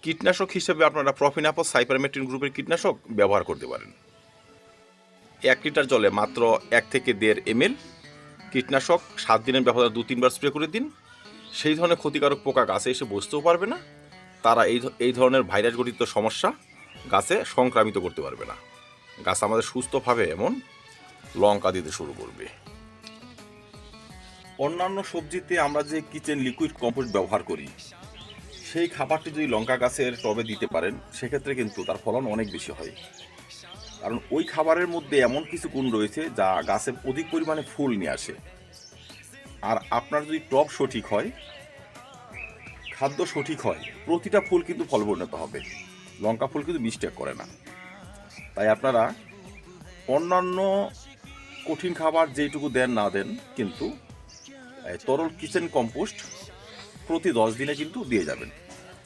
কীটনাশক হিসেবে আপনারা প্রফিনাফস সাইপারমেথ্রিন গ্রুপের কীটনাশক ব্যবহার করতে পারেন। 1 লিটার জলে মাত্র 1 থেকে 1.5 ml কীটনাশক 7 দিনের ব্যবধানে 2-3 বার স্প্রে করে দিন। সেই ধরনের ক্ষতিকারক পোকা গাছে এসে বসতেও পারবে না, তারা এই ধরনের ভাইরাস গঠিত সমস্যা গাছে সংক্রামিত করতে পারবে না। গাছ আমাদের সুস্থভাবে এমন লঙ্কা দিতে শুরু করবে। অন্যান্য সবজিতে আমরা যে কিচেন লিকুইড কম্পোস্ট ব্যবহার করি, সেই খাবারটি যদি লঙ্কা গাছের টবে দিতে পারেন, সেক্ষেত্রে কিন্তু তার ফলন অনেক বেশি হয়। কারণ ওই খাবারের মধ্যে এমন কিছু গুণ রয়েছে যা গাছে অধিক পরিমাণে ফুল নিয়ে আসে। আর আপনার যদি টব সঠিক হয়, খাদ্য সঠিক হয়, প্রতিটা ফুল কিন্তু ফল পরিণত হবে। লঙ্কা ফুল কিন্তু মিস্টেক করে না। তাই আপনারা অন্যান্য কঠিন খাবার যেটুকু দেন না দেন, কিন্তু তরল কিচেন কম্পোস্ট প্রতি 10 দিনে কিন্তু দিয়ে যাবেন।